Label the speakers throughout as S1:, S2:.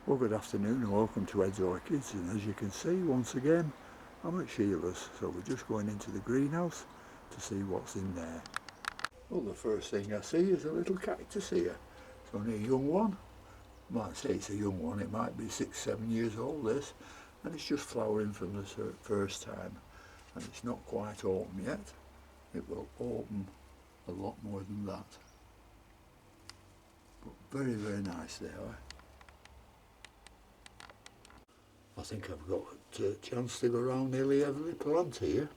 S1: Well, good afternoon and welcome to Ed's Orchids, and as you can see, once again I'm at Sheilas, so we're just going into the greenhouse to see what's in there. Well, the first thing I see is a little cactus here. It's only a young one. I might say it's a young one, it might be 6-7 years old this, and it's just flowering from the first time, and it's not quite open yet. It will open a lot more than that, but very, very nice they are. I think I've got a chance to go around nearly every plant here.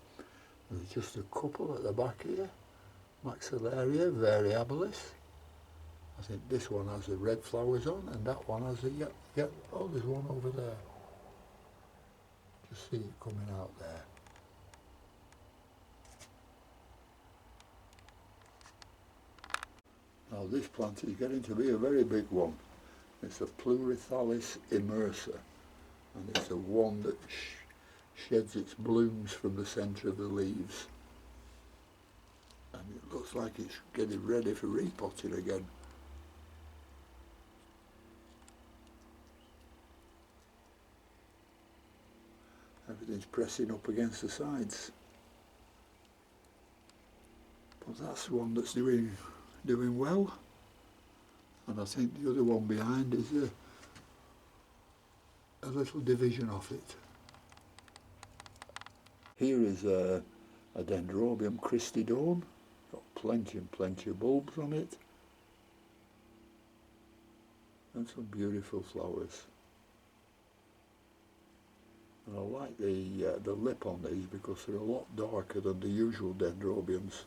S1: There's just a couple at the back here. Maxillaria variabilis. I think this one has the red flowers on and that one has the yellow. Oh, there's one over there. Just see it coming out there. Now this plant is getting to be a very big one. It's a Pleurithalis immersa. And it's the one that sheds its blooms from the centre of the leaves, and it looks like it's getting ready for repotting again. Everything's pressing up against the sides, but that's one that's doing well, and I think the other one behind is a little division of it. Here is a Dendrobium Christidome, got plenty and plenty of bulbs on it, and some beautiful flowers. And I like the lip on these because they're a lot darker than the usual Dendrobiums.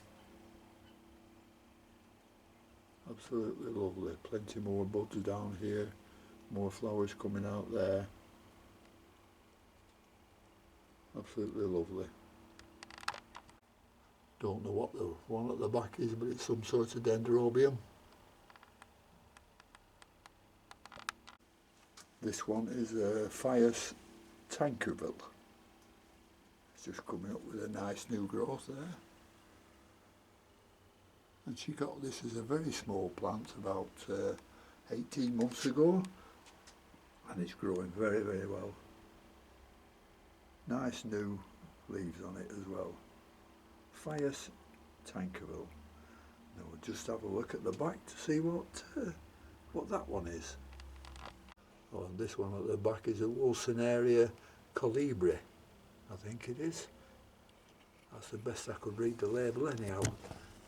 S1: Absolutely lovely, plenty more buds down here, more flowers coming out there. Absolutely lovely. Don't know what the one at the back is, but it's some sort of Dendrobium. This one is a Fias Tankerville. It's just coming up with a nice new growth there. And she got this as a very small plant about 18 months ago, and it's growing very, very well. Nice new leaves on it as well. Fias Tankerville. Now we'll just have a look at the back to see what that one is. Oh, and this one at the back is a Wilsonaria colibri, I think it is. That's the best I could read the label anyhow.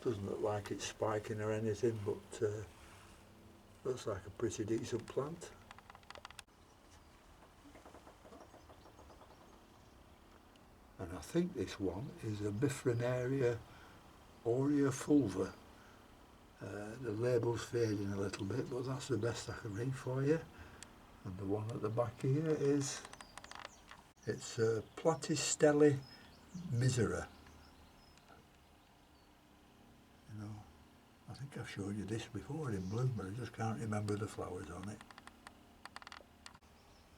S1: Doesn't look like it's spiking or anything, but looks like a pretty decent plant. And I think this one is a Bifrenaria aurea fulva. The label's fading a little bit, but that's the best I can read for you. And the one at the back here it's Platystelli misera. You know, I think I've showed you this before in bloom, but I just can't remember the flowers on it.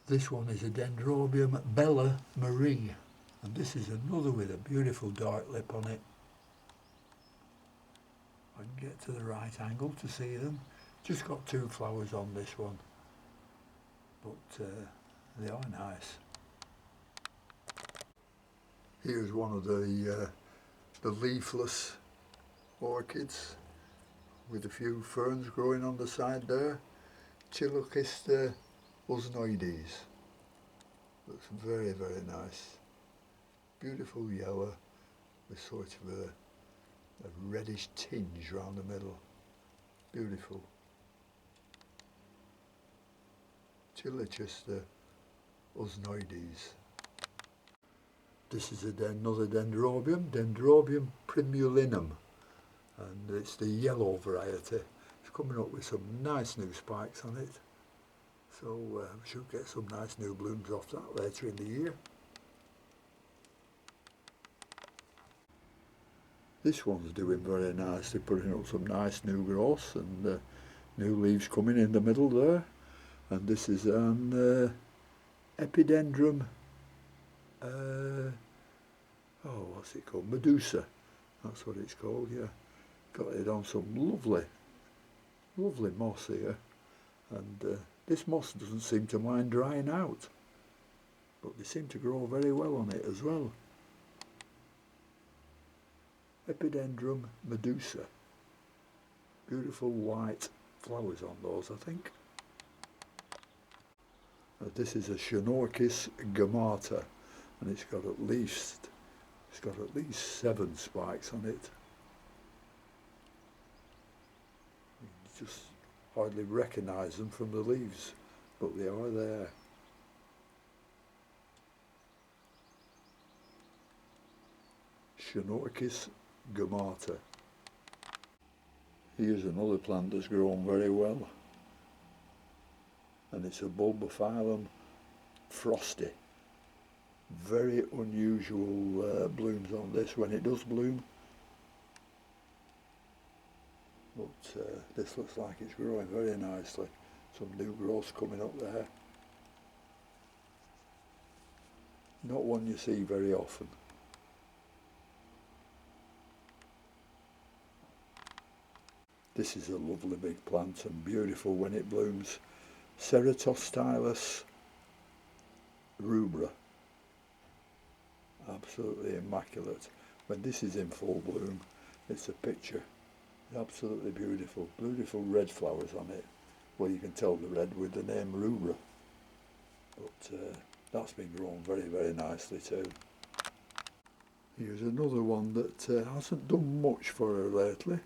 S1: This one is a Dendrobium Bella Marie. And this is another with a beautiful dark lip on it. I can get to the right angle to see them. Just got 2 flowers on this one, but they are nice. Here's one of the leafless orchids with a few ferns growing on the side there. Chilochista usnoides. Looks very, very nice. Beautiful yellow with sort of a reddish tinge around the middle. Beautiful. Chilochista usnoides. This is another Dendrobium, Dendrobium primulinum, and it's the yellow variety. It's coming up with some nice new spikes on it, so we should get some nice new blooms off that later in the year. This one's doing very nicely, putting up some nice new growth and new leaves coming in the middle there. And this is an Epidendrum, what's it called? Medusa. That's what it's called, yeah. Got it on some lovely moss here, and This moss doesn't seem to mind drying out, but they seem to grow very well on it as well. Epidendrum medusa. Beautiful white flowers on those, I think. This is a Orchis gamata, and it's got at least 7 spikes on it. You just hardly recognise them from the leaves, but they are there. Orchis gamata. Here's another plant that's grown very well, and it's a Bulbophyllum frosty. Very unusual blooms on this when it does bloom, but this looks like it's growing very nicely. Some new growth coming up there. Not one you see very often. This is a lovely big plant and beautiful when it blooms. Ceratostylus rubra. Absolutely immaculate. When this is in full bloom, it's a picture. Absolutely beautiful. Beautiful red flowers on it. Well, you can tell the red with the name rubra. But that's been grown very, very nicely too. Here's another one that hasn't done much for her lately,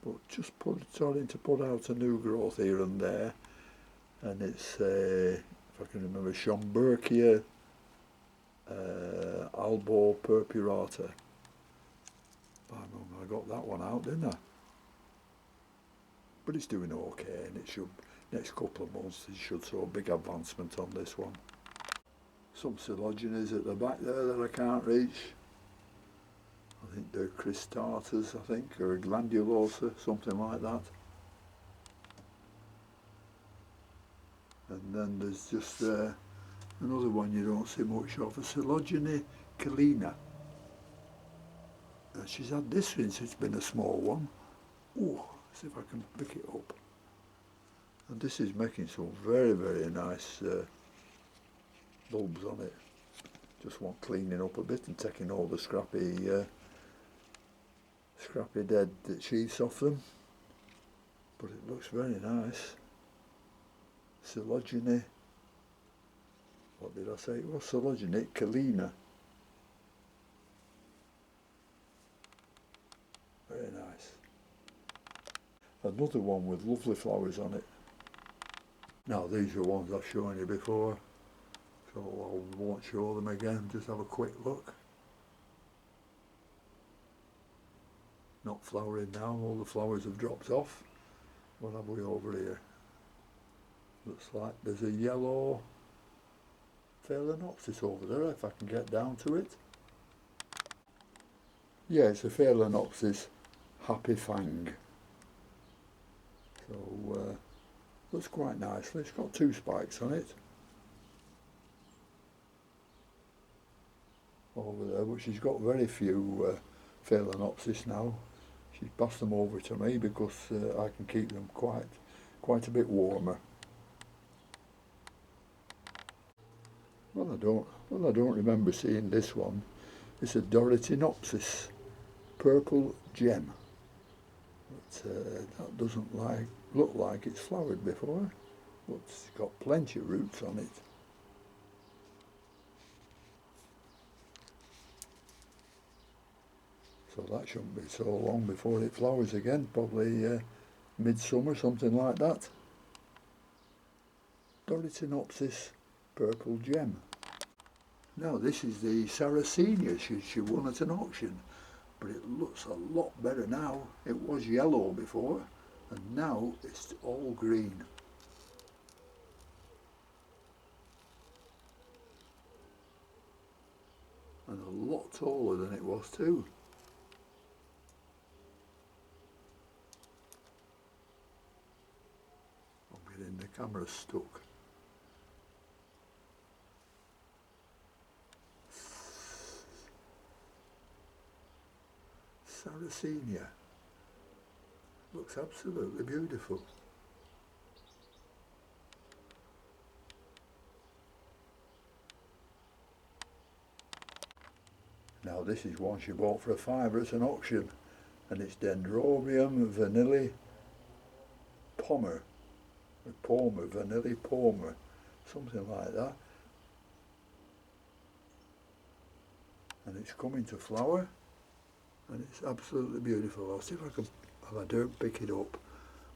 S1: but just starting to put out a new growth here and there. And it's, if I can remember, Schomburgkia albo purpurata. I got that one out, didn't I? But it's doing okay, and it should, next couple of months, it should show a big advancement on this one. Some cotyledons at the back there that I can't reach. I think they're cristatas, I think, or glandulosa, something like that. And then there's just another one you don't see much of, a cotyledon calina. She's had this since it's been a small one. Oh, see if I can pick it up. And this is making some very, very nice bulbs on it. Just want cleaning up a bit and taking all the scrappy dead sheaths off them. But it looks very nice. Cotyledon, what did I say it was? Cotyledon calina. Very nice. Another one with lovely flowers on it. Now these are ones I've shown you before, so I won't show them again, just have a quick look. Not flowering now, all the flowers have dropped off. What have we over here? Looks like there's a yellow Phalaenopsis over there, if I can get down to it. Yeah, it's a Phalaenopsis Happy Fang. So, looks quite nicely. It's got 2 spikes on it. Over there, but she's got very few Phalaenopsis now. She's passed them over to me because I can keep them quite a bit warmer. Well, I don't remember seeing this one. It's a Phalaenopsis purple gem. But that doesn't look like it's flowered before, but it's got plenty of roots on it. So that shouldn't be so long before it flowers again, probably midsummer, something like that. Phalaenopsis purple gem. Now this is the Sarracenia she won at an auction, but it looks a lot better now. It was yellow before, and now it's all green. And a lot taller than it was too. I'm getting the camera stuck. Sarracenia. Looks absolutely beautiful. Now this is one she bought for a fiver at an auction, and it's Dendrobium vanilli Palmer, vanilli Palmer, something like that. And it's coming to flower, and it's absolutely beautiful. I'll see if I can, if I don't pick it up,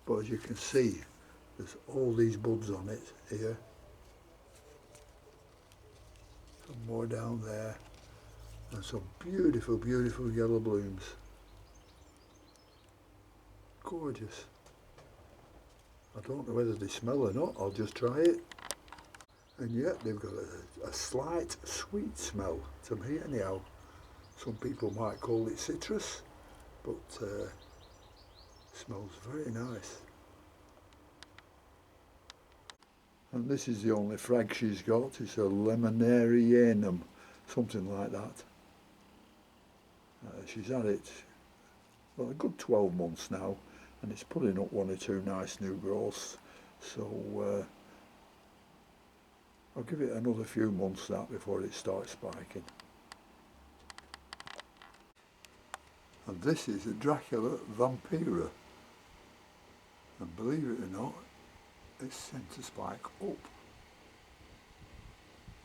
S1: but as you can see, there's all these buds on it here. Some more down there, and some beautiful, beautiful yellow blooms. Gorgeous. I don't know whether they smell or not, I'll just try it. And yet they've got a slight sweet smell, to me anyhow. Some people might call it citrus, but smells very nice. And this is the only frag she's got, it's a Lemonarianum, something like that. She's had it, well, a good 12 months now, and it's putting up one or two nice new growths, so I'll give it another few months that before it starts spiking. And this is a Dracula Vampira, and believe it or not, it's sent to spike up.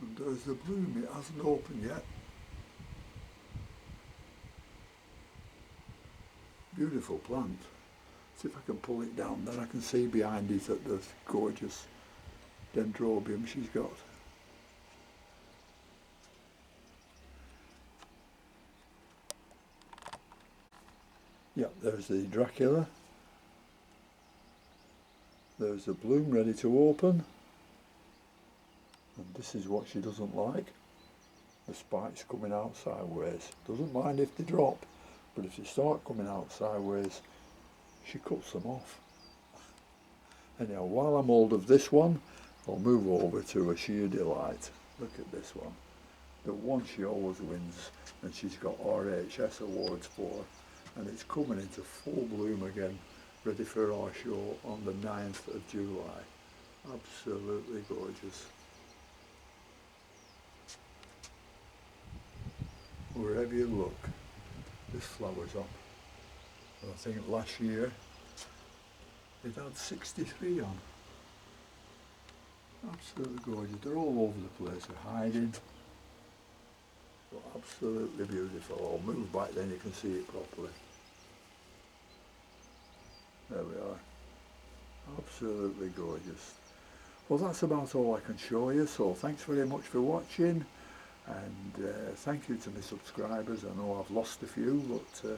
S1: And there's the bloom, it hasn't opened yet. Beautiful plant. See if I can pull it down, then I can see behind it that there's gorgeous Dendrobium she's got. Yep, there's the Dracula. There's the bloom ready to open. And this is what she doesn't like. The spikes coming out sideways. Doesn't mind if they drop, but if they start coming out sideways, she cuts them off. Anyhow, while I'm hold of this one, I'll move over to a Sheer Delight. Look at this one. The one she always wins, and she's got RHS awards for, and it's coming into full bloom again, ready for our show on the 9th of July. Absolutely gorgeous. Wherever you look, this flower's up. And I think last year it had 63 on. Absolutely gorgeous. They're all over the place, they're hiding. But absolutely beautiful. I'll move back then you can see it properly. There we are. Absolutely gorgeous. Well, that's about all I can show you, so thanks very much for watching, and thank you to my subscribers. I know I've lost a few, but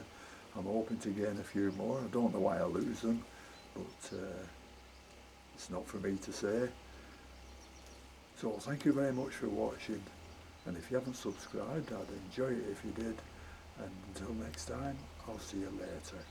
S1: I'm hoping to gain a few more. I don't know why I lose them, but it's not for me to say. So thank you very much for watching, and if you haven't subscribed, I'd enjoy it if you did, and until next time, I'll see you later.